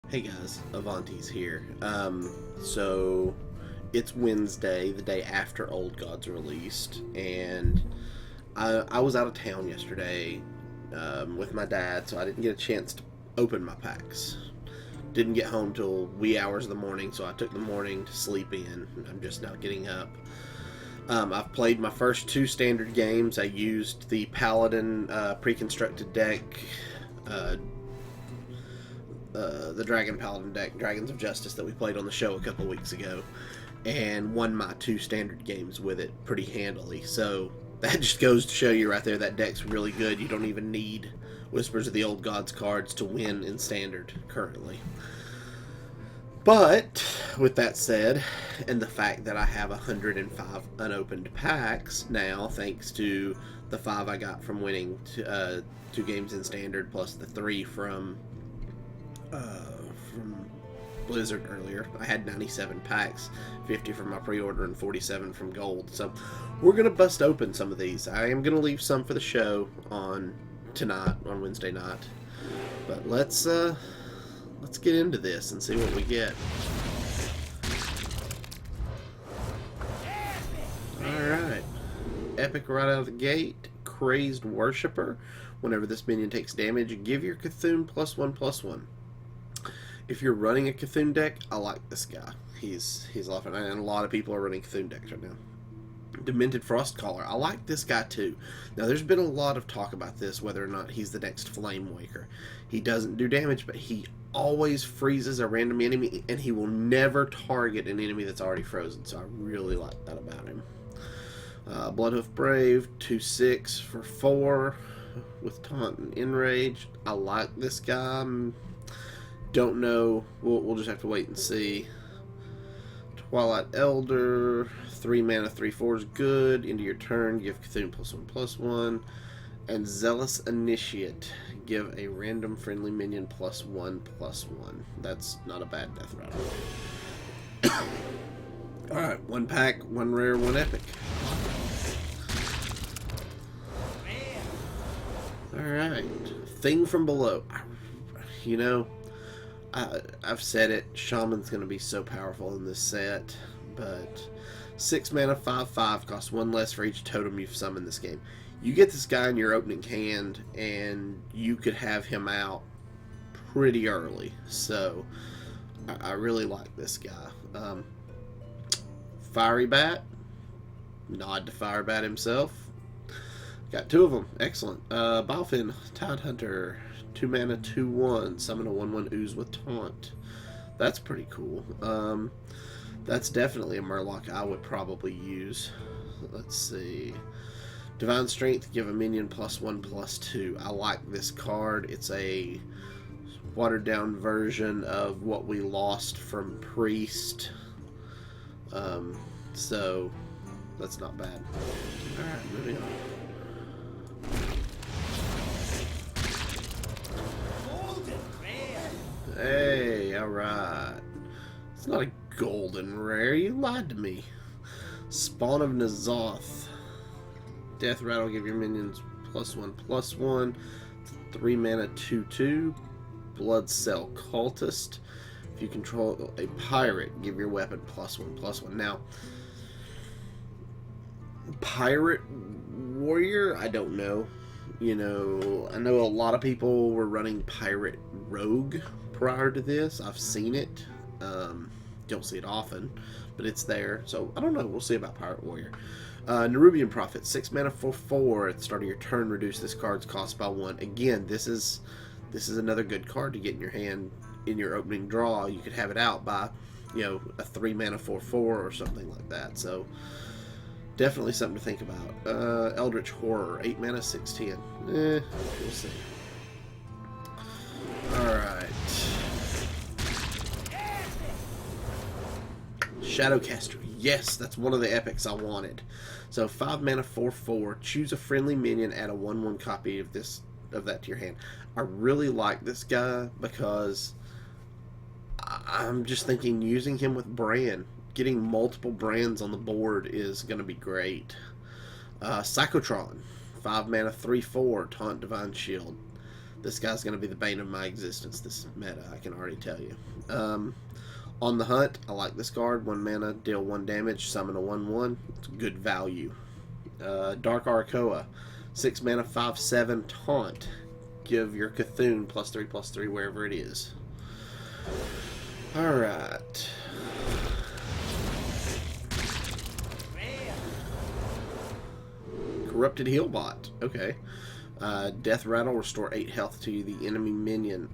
Hey guys, Avanties here. So it's Wednesday, the day after Old Gods released, and I was out of town yesterday with my dad, so I didn't get a chance to open my packs. Didn't get home till wee hours of the morning, so I took the morning to sleep in. I'm just now getting up. I've played my first two standard games. I used the Paladin pre-constructed deck, uh, the Dragon Paladin deck, Dragons of Justice, that we played on the show a couple weeks ago, and won my two standard games with it pretty handily. So that just goes to show you right there that deck's really good. You don't even need Whispers of the Old Gods cards to win in standard currently. But with that said, and the fact that I have 105 unopened packs now, thanks to the 5 I got from winning two games in standard, plus the 3 from Blizzard earlier. I had 97 packs, 50 from my pre-order and 47 from Gold. So we're gonna bust open some of these. I am gonna leave some for the show on Wednesday night. But let's get into this and see what we get. Alright. Epic right out of the gate. Crazed Worshipper. Whenever this minion takes damage, give your Cthulhu +1/+1. If you're running a Cthulhu deck, I like this guy. He's a lot of fun, and a lot of people are running Cthulhu decks right now. Demented Frostcaller. I like this guy too. Now, there's been a lot of talk about this, whether or not he's the next Flame Waker. He doesn't do damage, but he always freezes a random enemy, and he will never target an enemy that's already frozen. So I really like that about him. Bloodhoof Brave, 2/6 for 4 with Taunt and Enrage. I like this guy. Don't know. We'll just have to wait and see. Twilight Elder, 3 mana, 3/4 is good. Into your turn, give Cthulhu +1/+1. And Zealous Initiate, give a random friendly minion +1/+1. That's not a bad death rattle. Alright, 1 pack, 1 rare, 1 epic. Alright, Thing from Below. You know, I've said it, Shaman's going to be so powerful in this set, but 6 mana, 5/5, costs 1 less for each totem you've summoned this game. You get this guy in your opening hand, and you could have him out pretty early, so I really like this guy. Fiery Bat, nod to Fire Bat himself. Got 2 of them, excellent. Balefin, Tide Hunter, 2 mana, 2/1, summon a 1/1 ooze with Taunt. That's pretty cool. That's definitely a Murloc I would probably use. Let's see. Divine Strength, give a minion +1/+2. I like this card. It's a watered down version of what we lost from Priest. So that's not bad. Alright, moving on. Hey, alright. It's not a golden rare. You lied to me. Spawn of N'Zoth. Death Rattle, give your minions +1/+1. 3 mana, 2/2. Blood Cell Cultist. If you control a pirate, give your weapon +1/+1. Now, Pirate Warrior, I don't know. You know, I know a lot of people were running Pirate Rogue prior to this. I've seen it. Don't see it often, but it's there. So I don't know. We'll see about Pirate Warrior. Nerubian Prophet, 6 mana, 4/4. At the start of your turn, reduce this card's cost by 1. Again, this is another good card to get in your hand in your opening draw. You could have it out by, a 3 mana, 4/4 or something like that. So definitely something to think about. Eldritch Horror, 8 mana, 6/10. We'll see. Alright. Shadowcaster. Yes, that's one of the epics I wanted. So 5 mana, 4/4. Choose a friendly minion, add a 1/1 copy of that to your hand. I really like this guy because I'm just thinking using him with Bran. Getting multiple Brands on the board is going to be great. Psychotron. 5 mana, 3/4. Taunt Divine Shield. This guy's going to be the bane of my existence, this meta, I can already tell you. On the Hunt, I like this card. 1 mana, deal 1 damage, summon a 1/1. It's good value. Dark Arakoa, 6 mana, 5/7 taunt. Give your Cthulhu +3/+3 wherever it is. Alright. Corrupted Healbot. Okay. Death Rattle, restore 8 health to the enemy minion.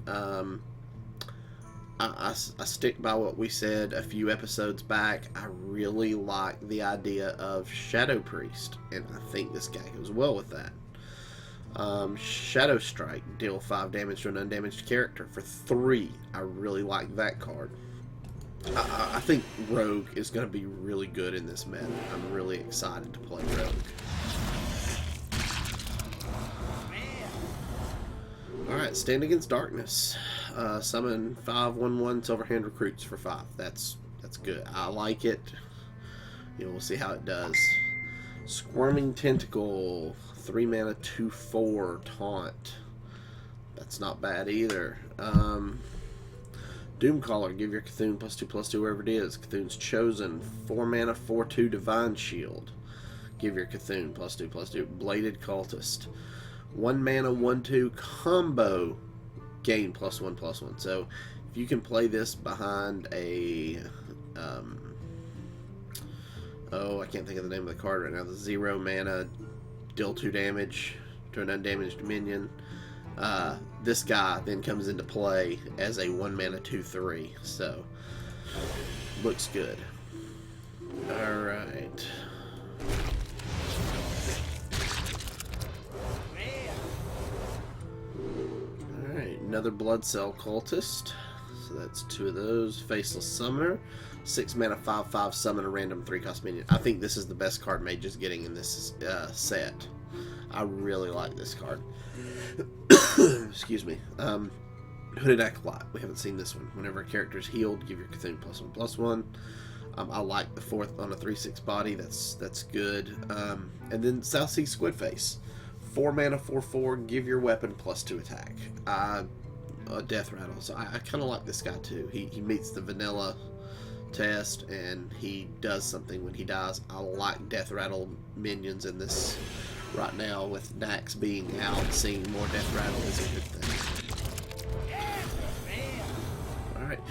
I stick by what we said a few episodes back. I really like the idea of Shadow Priest, and I think this guy goes well with that. Shadow Strike, deal 5 damage to an undamaged character for 3. I really like that card. I think Rogue is going to be really good in this meta. I'm really excited to play Rogue. Alright, Stand Against Darkness. Summon 5/1/1 Silverhand Recruits for 5. That's good. I like it. You know, we'll see how it does. Squirming Tentacle. 3 mana, 2/4 taunt. That's not bad either. Doomcaller. Give your Cthulhu +2/+2 wherever it is. Cthulhu's Chosen. 4 mana, 4/2 Divine Shield. Give your Cthulhu +2/+2. Bladed Cultist. 1 mana, 1/2 combo. Gain +1/+1. So if you can play this behind a I can't think of the name of the card right now. The 0 mana, deal 2 damage to an undamaged minion. This guy then comes into play as a 1 mana 2/3. So looks good. All right. Another Blood Cell Cultist. So that's 2 of those. Faceless Summoner. 6 mana, 5/5 summon a random 3-cost minion. I think this is the best card Mage is getting in this set. I really like this card. Excuse me. Hooded Acolyte. We haven't seen this one. Whenever a character is healed, give your Cthulhu +1/+1. I like the 4th on a 3/6 body. That's good. And then South Sea Squidface. 4 mana, 4/4. Give your weapon +2 attack. Death Rattle. So I kind of like this guy too. He meets the vanilla test and he does something when he dies. I like Death Rattle minions in this right now. With Nax being out, seeing more Death Rattle is a good thing. Alright.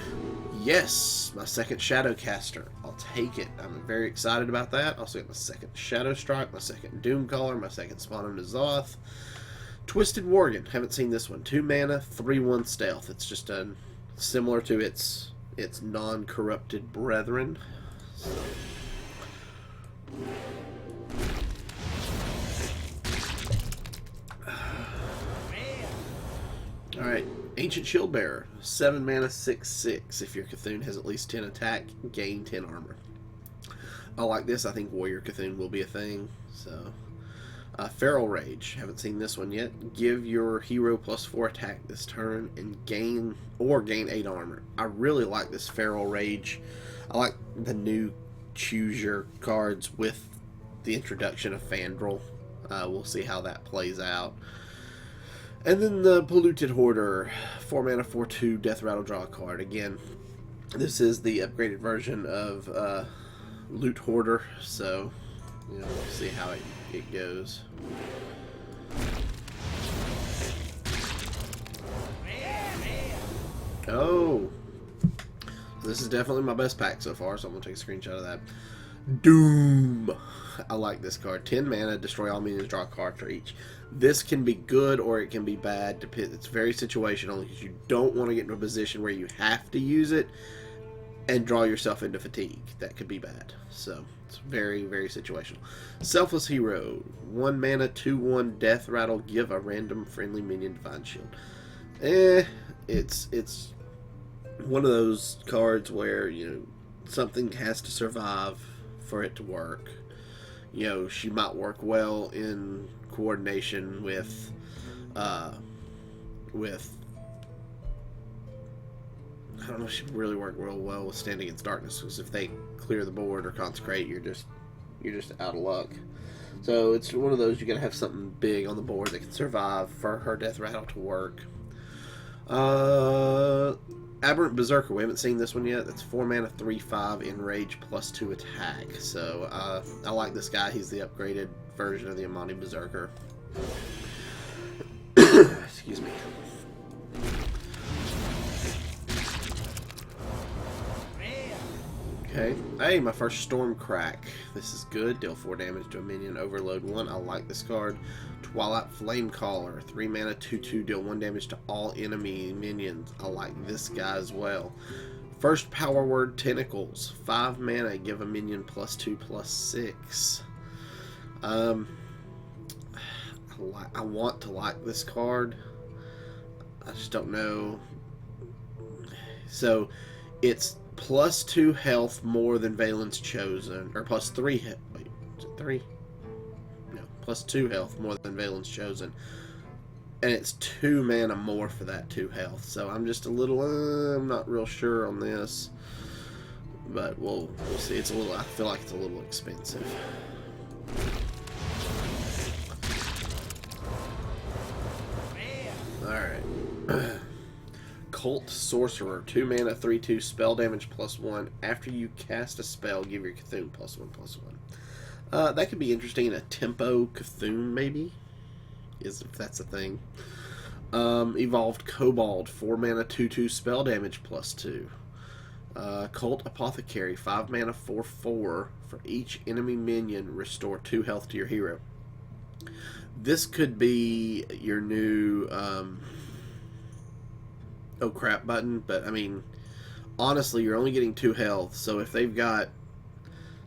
Yes! My second Shadowcaster. I'll take it. I'm very excited about that. Also got my second Shadow Strike, my second Doomcaller, my second Spawn of N'Zoth. Twisted Worgen. Haven't seen this one. 2 mana, 3/1 stealth. It's just similar to its non-corrupted brethren. So. Alright, Ancient Shieldbearer. 7 mana, 6/6. If your Cthulhu has at least 10 attack, gain 10 armor. I like this. I think Warrior Cthulhu will be a thing. So, Feral Rage. Haven't seen this one yet. Give your hero +4 attack this turn and gain 8 armor. I really like this Feral Rage. I like the new Choose Your cards with the introduction of Fandral. We'll see how that plays out. And then the Polluted Hoarder. 4 mana, 4/2 Death Rattle, draw a card. Again, this is the upgraded version of Loot Hoarder. So, you know, we'll see how it goes. Oh, this is definitely my best pack so far, so I'm gonna take a screenshot of that. Doom. I like this card. 10 mana, destroy all minions, draw a card for each. This can be good or it can be bad. It's very situational because you don't want to get into a position where you have to use it and draw yourself into fatigue. That could be bad. So it's very, very situational. Selfless Hero. 1 mana, 2/1 Death Rattle. Give a random friendly minion Divine Shield. It's one of those cards where, you know, something has to survive for it to work. You know, she might work well in coordination with I don't know if she really work real well with Stand Against Darkness, because if they clear the board or consecrate, you're just out of luck. So it's one of those you're going to have something big on the board that can survive for her Death Rattle to work. Aberrant Berserker. We haven't seen this one yet. That's 4 mana, 3/5, enrage, +2 attack. So I like this guy. He's the upgraded version of the Avanties Berserker. Excuse me. Okay. Hey, my first Storm Crack. This is good. Deal 4 damage to a minion. Overload 1. I like this card. Twilight Flamecaller. 3 mana, 2/2. Deal 1 damage to all enemy minions. I like this guy as well. First power word, Tentacles. 5 mana. Give a minion +2/+6. I want to like this card. I just don't know. So, it's +2 health more than Valen's Chosen, or +3 health. Wait, is it 3? No, +2 health more than Valen's Chosen, and it's 2 mana more for that 2 health. So I'm just a little, I'm not real sure on this, but we'll see. It's a little. I feel like it's a little expensive. All right. Cult Sorcerer, 2 mana, 3/2, spell damage +1. After you cast a spell, give your Cthulhu +1/+1. That could be interesting in a tempo Cthulhu, maybe, if that's a thing. Evolved Kobold, 4 mana, 2/2, spell damage +2. Cult Apothecary, 5 mana, 4/4. For each enemy minion, restore 2 health to your hero. This could be your new oh crap button, but I mean, honestly, you're only getting 2 health, so if they've got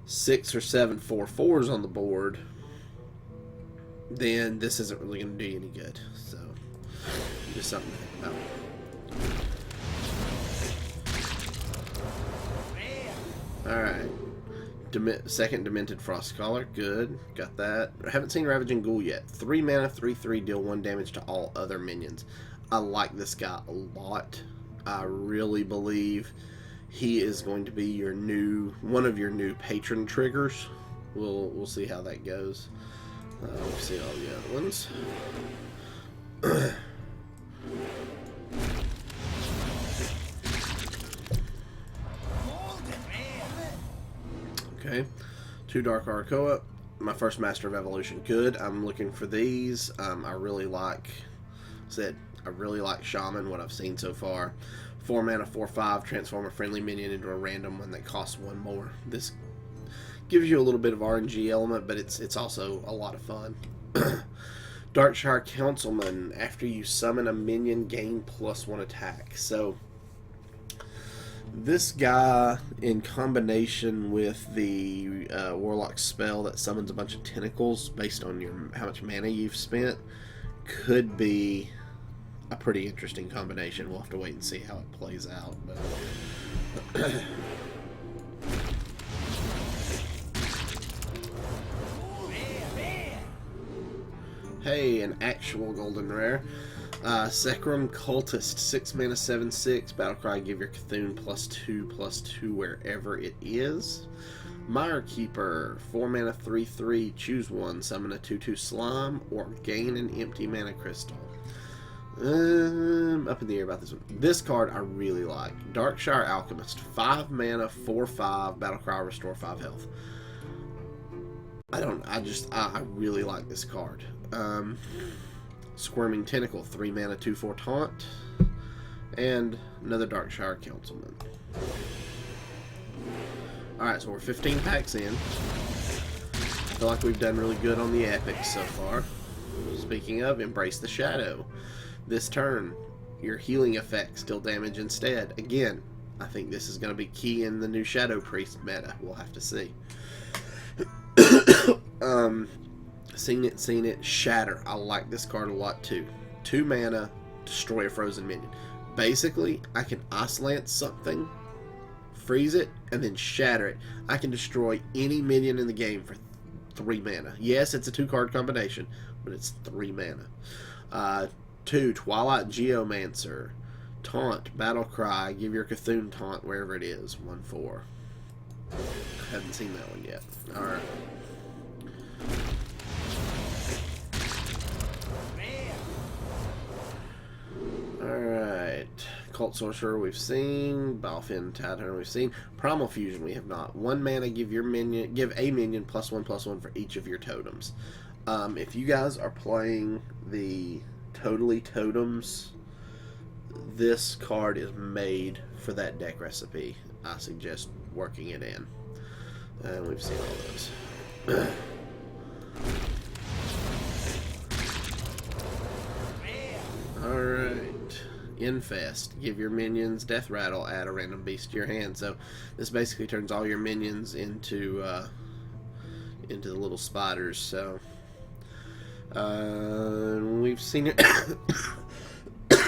6 or 7 4/4s on the board, then this isn't really going to do you any good. So, just something to think about. Alright. Second Demented Frostcaller, good, got that. I haven't seen Ravaging Ghoul yet. 3 mana, 3/3, deal 1 damage to all other minions. I like this guy a lot. I really believe he is going to be your one of your new patron triggers. We'll see how that goes. We'll see all the other ones. Okay, 2 Dark Arakoa. My first Master of Evolution, good. I'm looking for these. I really like Shaman, what I've seen so far. 4 mana, 4/5, transform a friendly minion into a random one that costs 1 more. This gives you a little bit of RNG element, but it's also a lot of fun. Darkshire Councilman, after you summon a minion, gain +1 attack. So, this guy, in combination with the Warlock spell that summons a bunch of tentacles based on how much mana you've spent, could be a pretty interesting combination. We'll have to wait and see how it plays out. But hey, an actual golden rare. Sekrum Cultist, 6 mana, 7/6. Battlecry, give your Cthulhu +2/+2 wherever it is. Mire Keeper, 4 mana, 3/3. Choose one. Summon a 2/2 slime or gain an empty mana crystal. Up in the air about this one. This card I really like. Darkshire Alchemist, 5 mana, 4/5. Battlecry, restore 5 health. I really like this card. Squirming Tentacle, 3 mana, 2/4 taunt, and another Darkshire Councilman. Alright, so we're 15 packs in. I feel like we've done really good on the epics so far. Speaking of, Embrace the Shadow. This turn, your healing effects deal damage instead. Again, I think this is going to be key in the new Shadow Priest meta. We'll have to see. Seen it. Shatter. I like this card a lot too. 2 mana, destroy a frozen minion. Basically, I can isolate something, freeze it, and then shatter it. I can destroy any minion in the game for 3 mana. Yes, it's a 2-card combination, but it's 3 mana. 2, Twilight Geomancer. Taunt, Battlecry, give your Cthulhu taunt wherever it is. 1/4. Haven't seen that one yet. Alright. Alright. Cult Sorcerer we've seen. Balefin Tidehunter we've seen. Primal Fusion we have not. 1 mana, give a minion +1/+1 for each of your totems. If you guys are playing the Totally Totems, this card is made for that deck recipe. I suggest working it in. And we've seen all those. Alright. Infest. Give your minions Death Rattle, add a random beast to your hand. So this basically turns all your minions into the little spiders. So we've seen it.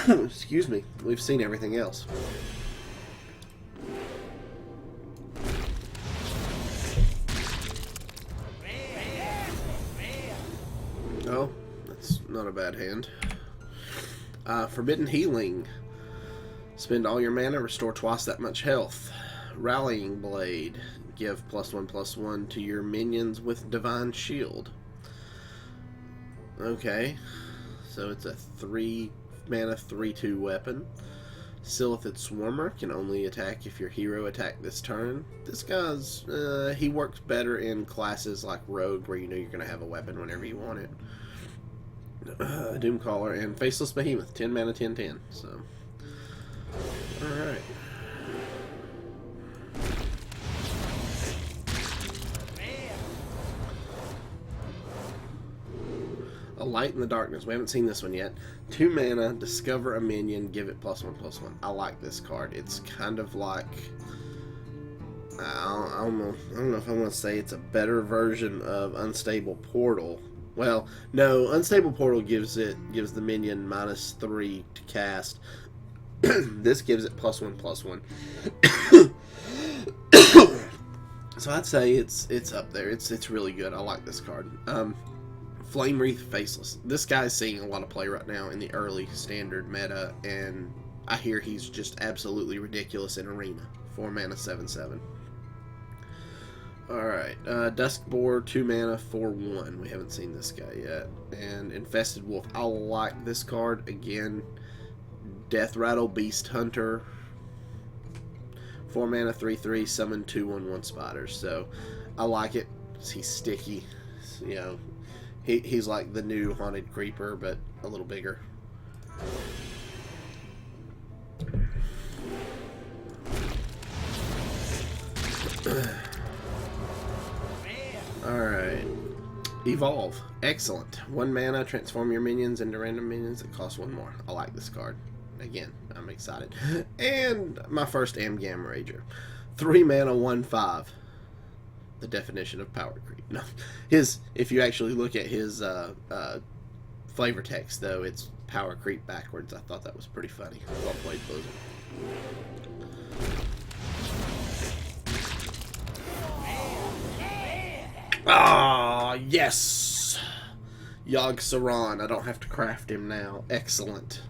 Excuse me. We've seen everything else. Oh, that's not a bad hand. Forbidden Healing. Spend all your mana, restore twice that much health. Rallying Blade. Give +1/+1 to your minions with Divine Shield. Okay, so it's a 3 mana 3/2 weapon. Silithid Swarmer can only attack if your hero attacked this turn. This guy's, he works better in classes like Rogue, where you know you're going to have a weapon whenever you want it. Doomcaller and Faceless Behemoth, 10 mana 10/10. So, alright. A Light in the Darkness. We haven't seen this one yet. 2 mana, discover a minion, give it +1/+1. I like this card. It's kind of like, I don't know if I want to say it's a better version of Unstable Portal. Well, no, Unstable Portal gives the minion -3 to cast. This gives it +1/+1. So I'd say it's up there. It's really good. I like this card. Flame Wreath Faceless. This guy's seeing a lot of play right now in the early standard meta, and I hear he's just absolutely ridiculous in Arena. 4 mana 7/7. Alright, Duskboar, 2 mana 4/1. We haven't seen this guy yet. And Infested Wolf. I like this card. Again, Death Rattle, Beast Hunter. 4 mana 3/3, summon 2/1/1 spiders. So, I like it. He's sticky. You know, he's like the new Haunted Creeper, but a little bigger. Alright. Evolve. Excellent. 1 mana, transform your minions into random minions that cost 1 more. I like this card. Again, I'm excited. And my first Amgam Rager. 3 mana, 1/5. The definition of power creep. No, if you actually look at his flavor text, though, it's power creep backwards. I thought that was pretty funny. Well played, Blizzard. Ah, yes! Yogg Saron. I don't have to craft him now. Excellent.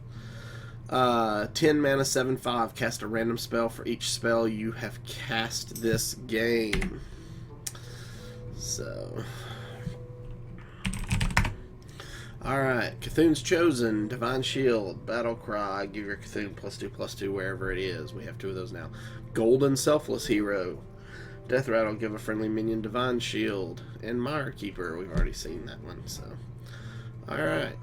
10 mana 7/5. Cast a random spell for each spell you have cast this game. So, alright, Cthulhu's Chosen, Divine Shield, Battle Cry, give your Cthulhu +2/+2 wherever it is. We have 2 of those now. Golden Selfless Hero, Death Rattle, give a friendly minion Divine Shield, and Mire Keeper. We've already seen that one, so, alright.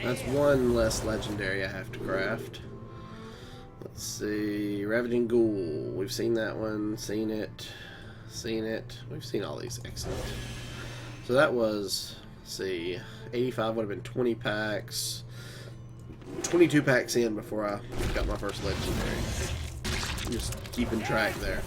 That's 1 less legendary I have to craft. Let's see, Ravaging Ghoul. We've seen that one, seen it. We've seen all these. Excellent. So that was, let's see, 85 would have been 20 packs. 22 packs in before I got my first legendary. Just keeping track there.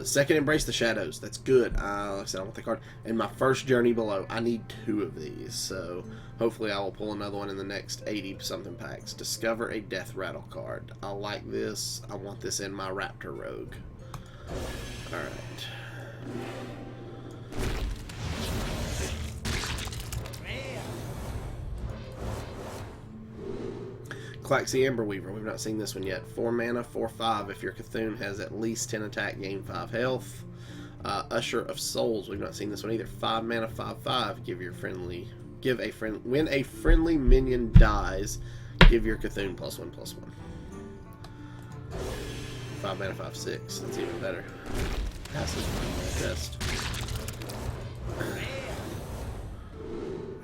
Second, Embrace the Shadows. That's good. Like I said, I want the card. And my first Journey Below. I need 2 of these, so hopefully I will pull another one in the next 80-something packs. Discover a Death Rattle card. I like this. I want this in my Raptor Rogue. Alright. Klaxi Amberweaver. We've not seen this one yet. 4 mana, 4/5. If your Cthulhu has at least 10 attack, gain 5 health. Usher of Souls. We've not seen this one either. 5 mana, 5/5. When a friendly minion dies, give your Cthulhu +1/+1. 5 mana, 5/6. That's even better. Passes my test.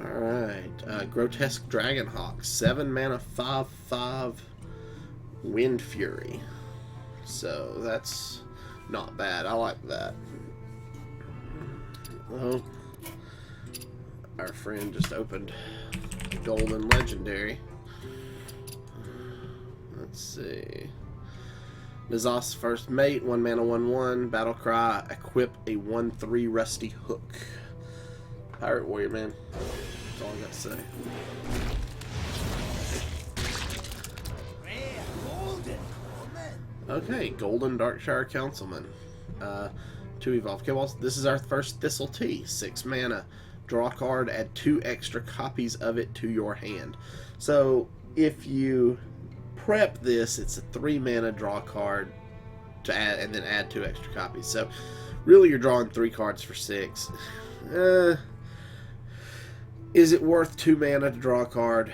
Alright. Grotesque Dragonhawk. 7 mana, 5/5. Wind Fury. So that's not bad. I like that. Well, our friend just opened Golden Legendary. Let's see. Nazas First Mate, 1 mana, 1/1. Battle Cry, equip a 1/3 Rusty Hook. Pirate Warrior, man. That's all I got to say. Okay, Golden Darkshire Councilman. 2 evolved Kibbles. This is our first Thistle Tea. 6 mana. Draw a card, add 2 extra copies of it to your hand. So, if you prep this, it's a 3 mana draw card to add, and then add 2 extra copies. So, really, you're drawing 3 cards for 6. Is it worth 2 mana to draw a card,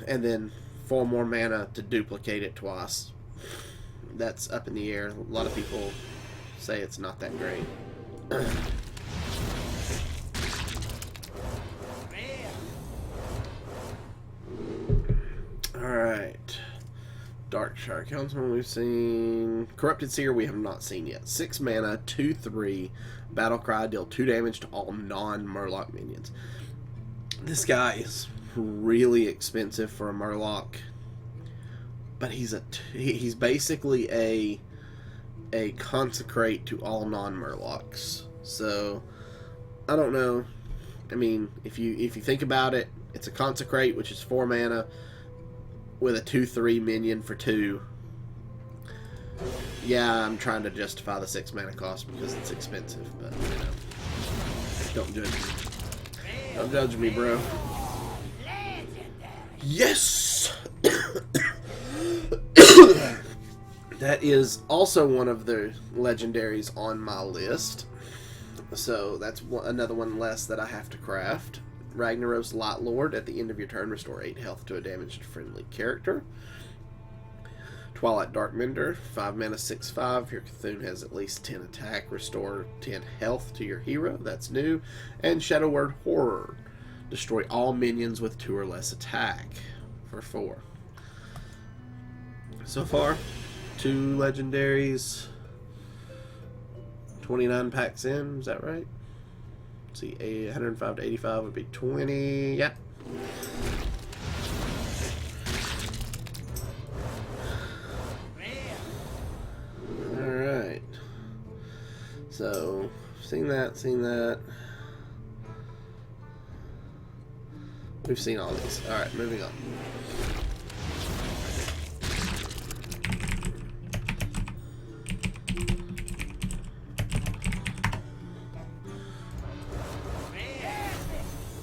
and then 4 more mana to duplicate it twice? That's up in the air. A lot of people say it's not that great. Alright. Darkshire Councilman we've seen. Corrupted Seer we have not seen yet. 6 mana, 2/3. Battle Cry, deal 2 damage to all non-Murloc minions. This guy is really expensive for a Murloc. But he's basically a consecrate to all non-Murlocs. So I don't know. I mean, if you think about it, it's a consecrate, which is 4 mana, with a 2/3 minion for 2. Yeah, I'm trying to justify the 6 mana cost because it's expensive, but you know, don't judge me. Don't judge me, bro. Yes. That is also one of the legendaries on my list. So that's another one less that I have to craft. Ragnaros Light Lord. At the end of your turn, restore 8 health to a damaged friendly character. Twilight Darkmender. 5 mana, 6/5. Your Cthulhu has at least 10 attack. Restore 10 health to your hero. That's new. And Shadow Word Horror. Destroy all minions with 2 or less attack for 4. So far, 2 legendaries, 29 packs in, is that right? Let's see, 105 to 85 would be 20, yeah. Alright. So, seen that. We've seen all these. Alright, moving on.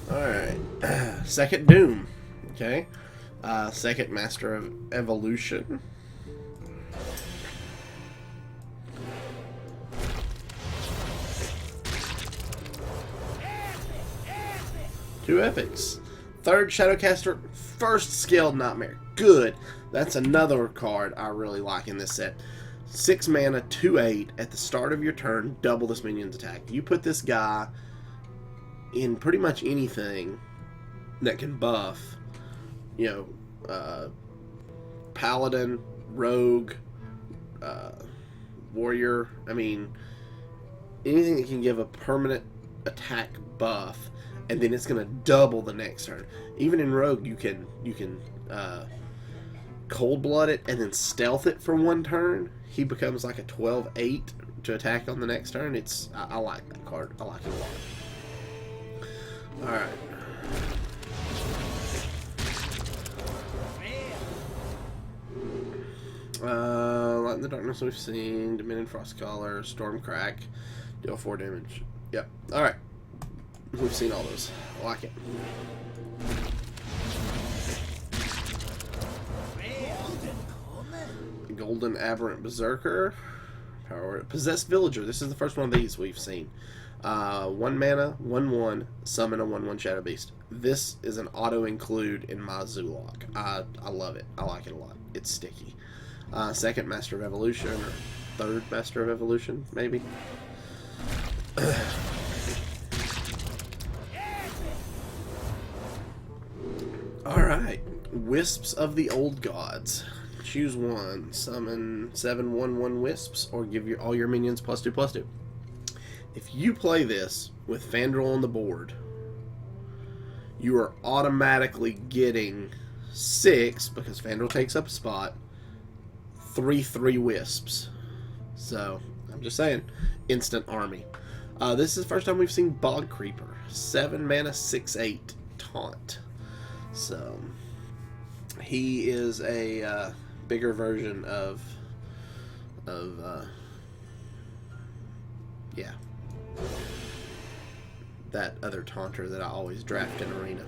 Alright. Second Doom. Okay. Second Master of Evolution. Two epics. Third Shadowcaster, first Scaled Nightmare. Good. That's another card I really like in this set. 6 mana, 2/8. At the start of your turn, double this minion's attack. You put this guy in pretty much anything that can buff, you know, Paladin, Rogue, Warrior. I mean, anything that can give a permanent attack buff, and then it's going to double the next turn. Even in Rogue, you can Cold Blood it and then Stealth it for 1 turn. He becomes like a 12/8 to attack on the next turn. I like that card. I like it a lot. Alright. Light in the Darkness we've seen. Dominion Frostcaller, Stormcrack, deal 4 damage. Yep. Alright. We've seen all those. I like it. Golden Aberrant Berserker. Power word. Possessed Villager. This is the first one of these we've seen. 1 mana, 1/1, summon a 1/1 Shadow Beast. This is an auto include in my Zoolock. I love it. I like it a lot. It's sticky. Second Master of Evolution, or third Master of Evolution, maybe. Alright. Wisps of the Old Gods. Choose one. Summon 7 1/1 Wisps, or give all your minions +2/+2. If you play this with Fandral on the board, you are automatically getting 6, because Fandral takes up a spot, 3/3 Wisps. So, I'm just saying, instant army. This is the first time we've seen Bog Creeper. 7 mana, 6/8 taunt. So, he is a bigger version of yeah, that other taunter that I always draft in Arena.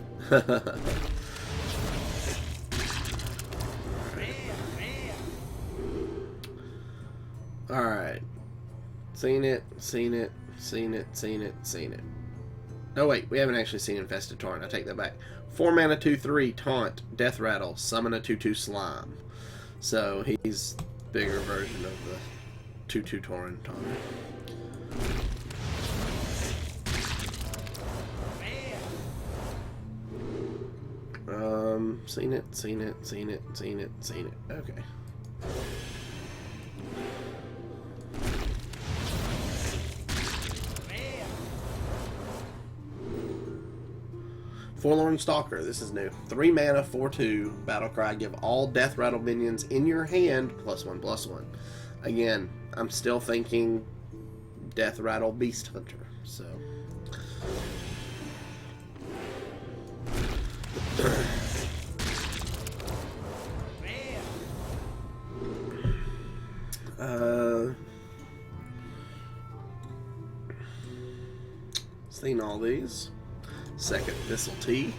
Alright. Seen it. Oh wait, we haven't actually seen Infested Torrent. I take that back. 4 mana, 2/3, taunt, death rattle, summon a 2/2 slime. So he's bigger version of the 2/2 Torrent taunter. Seen it. Okay. Forlorn Stalker, this is new. 3 mana, 4/2, Battlecry, give all Death Rattle minions in your hand +1/+1. Again, I'm still thinking Death Rattle Beast Hunter, so. Seen all these. Second Thistle Tea.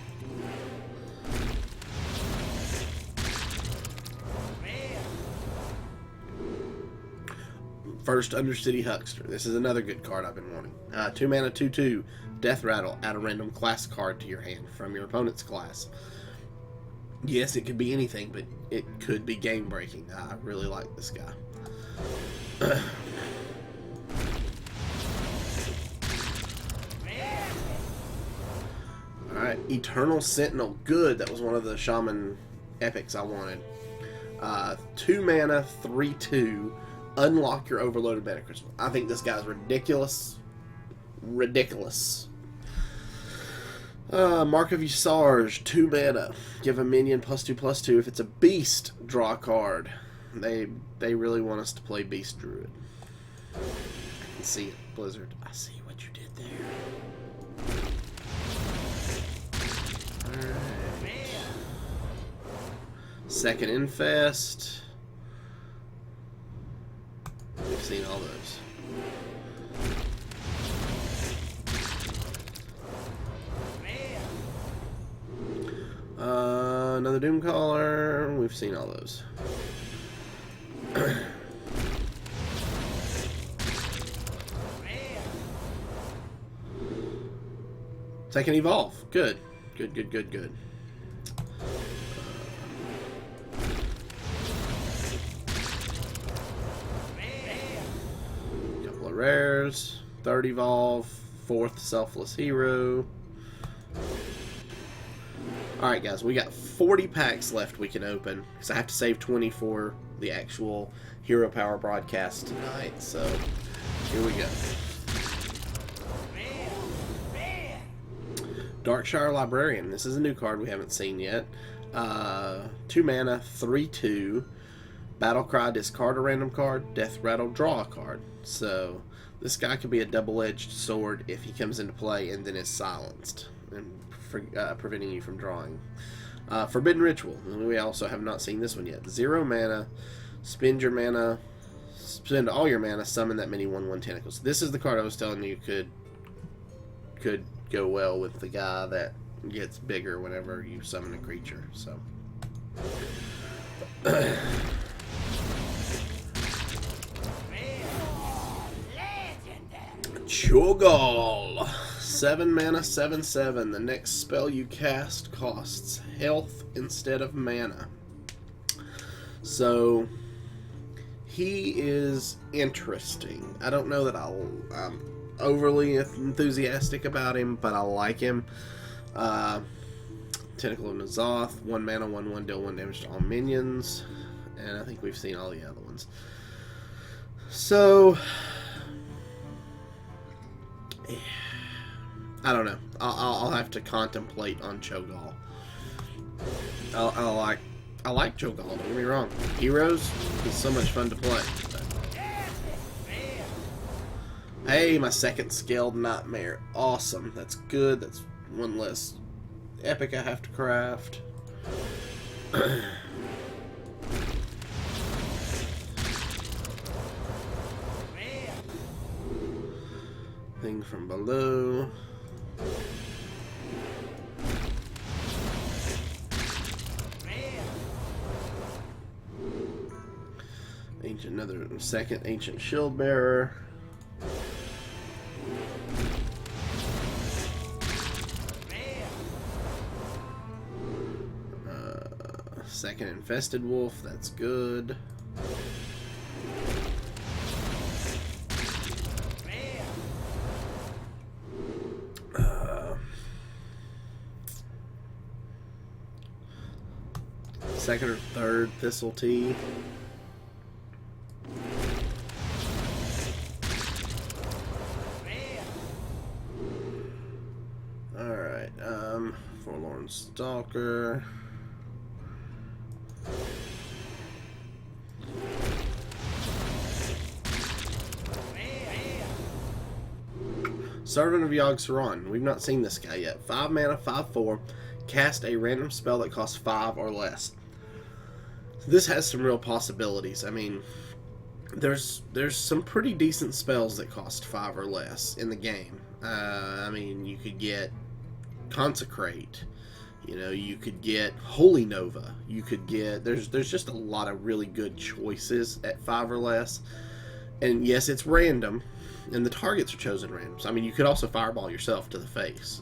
First Undercity Huckster. This is another good card I've been wanting. 2 mana, 2/2, Death Rattle. Add a random class card to your hand from your opponent's class. Yes, it could be anything, but it could be game breaking. I really like this guy. Alright, Eternal Sentinel. Good. That was one of the Shaman epics I wanted. 2 mana, 3/2. Unlock your overloaded mana crystal. I think this guy's ridiculous. Mark of Usarge. 2 mana. Give a minion +2/+2. If it's a beast, draw a card. They really want us to play Beast Druid. I can see it, Blizzard. I see what you did there. Alright. Second Infest. We've seen all those. Another Doomcaller. We've seen all those. Second Evolve. Good. Good. Couple of rares. Third Evolve. Fourth Selfless Hero. Alright guys, we got 40 packs left we can open, because I have to save 20 for the actual Hero Power broadcast tonight, so here we go. Darkshire Librarian. This is a new card we haven't seen yet. 2 mana, 3/2. Battlecry, discard a random card. Death Rattle, draw a card. So this guy could be a double-edged sword if he comes into play and then is silenced, and preventing you from drawing. Forbidden Ritual. We also have not seen this one yet. 0 mana. Spend all your mana. Summon that many 1/1 tentacles. This is the card I was telling you could go well with the guy that gets bigger whenever you summon a creature. So. Cho'Gall. 7 mana, 7/7. The next spell you cast costs health instead of mana. So he is interesting. I don't know that I'm overly enthusiastic about him, but I like him. Tentacle of N'Zoth, 1 mana, 1/1, deal 1 damage to all minions. And I think we've seen all the other ones. So I don't know. I'll have to contemplate on Cho'Gall. I like Cho'Gall, don't get me wrong. Heroes, he's so much fun to play. Hey, my second scaled nightmare. Awesome. That's good. That's one less epic I have to craft. Thing from below. Another second ancient shield bearer. Second infested wolf, that's good. Second or third thistle tea. Alright, Forlorn Stalker. Servant of Yogg-Saron. We've not seen this guy yet. 5 mana, 5/4. Cast a random spell that costs 5 or less. This has some real possibilities. I mean, there's some pretty decent spells that cost 5 or less in the game. I mean, you could get Consecrate. You know, you could get Holy Nova. You could get... There's just a lot of really good choices at 5 or less. And yes, it's random. And the targets are chosen random. So, I mean, you could also fireball yourself to the face.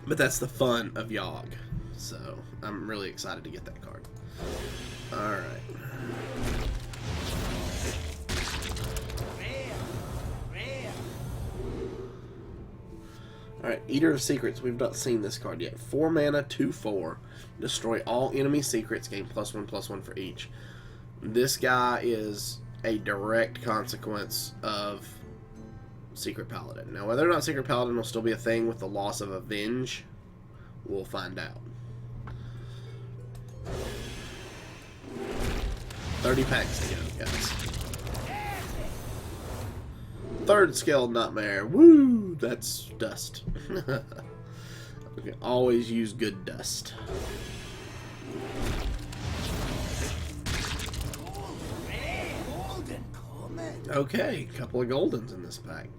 But that's the fun of Yogg. So, I'm really excited to get that card. Alright. Alright, Eater of Secrets. We've not seen this card yet. 4 mana, 2/4. Destroy all enemy secrets. Gain +1/+1 for each. This guy is a direct consequence of Secret Paladin. Now, whether or not Secret Paladin will still be a thing with the loss of Avenge, we'll find out. 30 packs to go, guys. Third scaled nightmare. Woo! That's dust. We can always use good dust. Okay, a couple of goldens in this pack.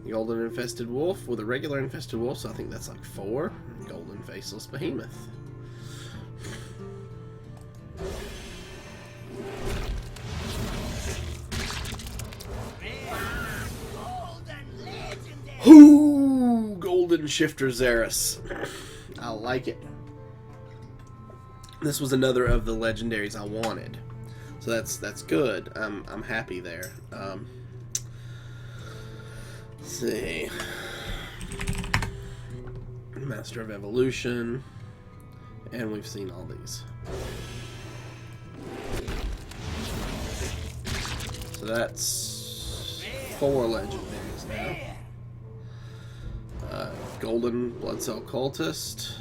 Golden Infested Wolf with a regular Infested Wolf, so I think that's like 4. Golden Faceless Behemoth. Ooh, Golden Shifter Xeris. I like it. This was another of the legendaries I wanted. So that's good. I'm happy there. Let's see. Master of Evolution. And we've seen all these. So that's 4 legendaries now. Golden Bloodcell Cultist.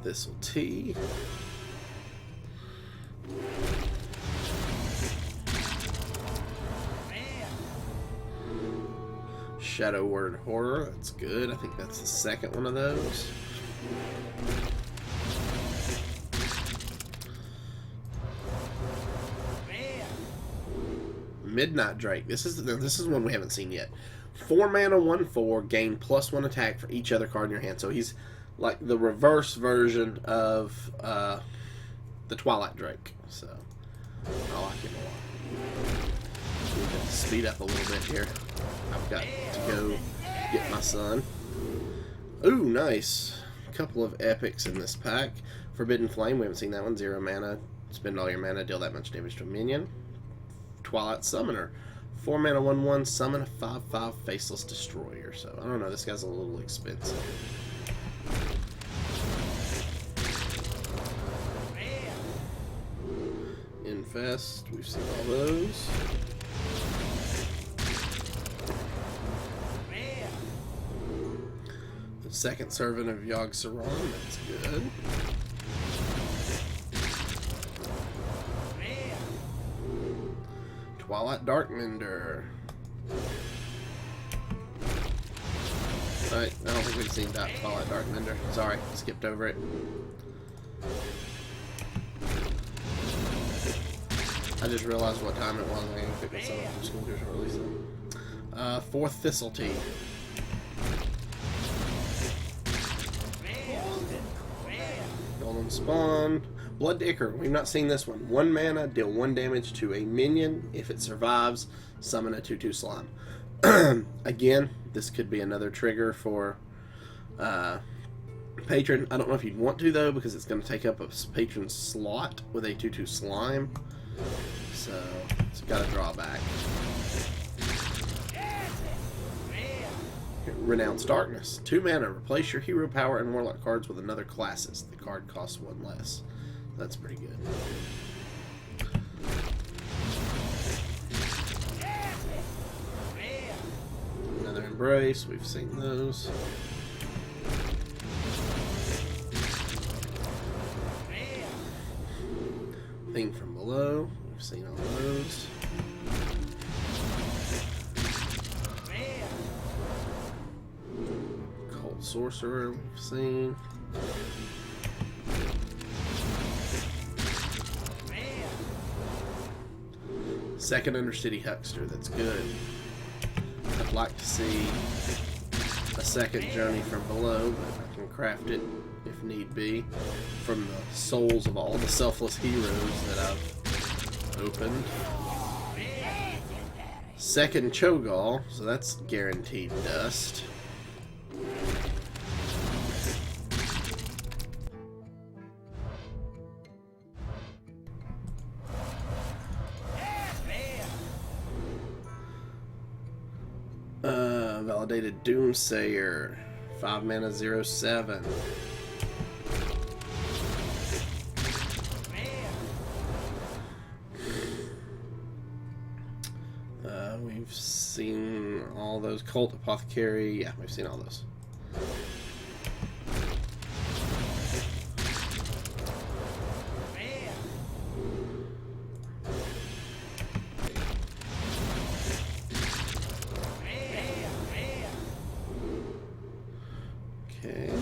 Thistle Tea. Shadow Word Horror. That's good. I think that's the second one of those. Midnight Drake. This is one we haven't seen yet. 4 mana, 1/4. Gain +1 attack for each other card in your hand. So he's like the reverse version of the Twilight Drake. So I like him a lot. Need to speed up a little bit here. I've got to go get my son. Ooh, nice. A couple of epics in this pack. Forbidden Flame, we haven't seen that one. 0 mana. Spend all your mana, deal that much damage to a minion. Twilight Summoner. 4 mana, 1/1, summon a 5/5 Faceless Destroyer. So, I don't know, this guy's a little expensive. Infest, we've seen all those. The second Servant of Yogg-Saron, that's good. Twilight Darkmender. Alright, I don't think we've seen that Twilight Darkmender. Sorry, skipped over it. I just realized what time it was. I'm going to pick myself up from school here shortly. So. Fourth Thistletea. Golden Spawn. Blood Ichor. We've not seen this one. 1 mana, deal 1 damage to a minion. If it survives, summon a 2/2 slime. Again, this could be another trigger for Patron. I don't know if you'd want to, though, because it's going to take up a patron slot with a 2/2 slime. So, it's got a drawback. Renounce Darkness. 2 mana. Replace your hero power and warlock cards with another class's. The card costs 1 less. That's pretty good. Another Embrace. We've seen those. Thing from Below. We've seen all those. Cold Sorcerer. We've seen. Second Undercity Huckster, that's good. I'd like to see a second Journey from Below, but I can craft it if need be from the souls of all the selfless heroes that I've opened. Second Cho'Gall, so that's guaranteed dust. Validated Doomsayer, 5 mana, 0/7. We've seen all those. Cult Apothecary, yeah, we've seen all those. Okay.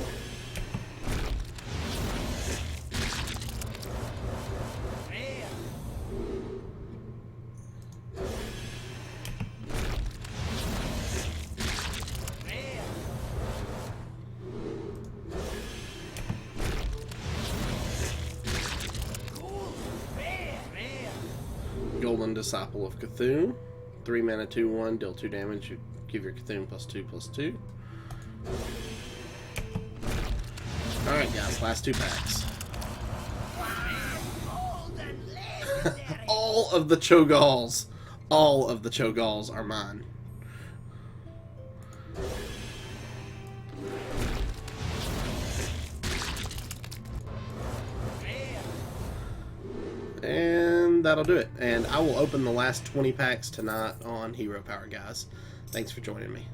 Golden Disciple of Cthulhu. 3 mana, 2/1, deal 2 damage. You give your Cthulhu +2/+2. Alright guys, last 2 packs. All of the Cho'Galls. All of the Cho'Galls are mine. And that'll do it. And I will open the last 20 packs tonight on Hero Power, guys. Thanks for joining me.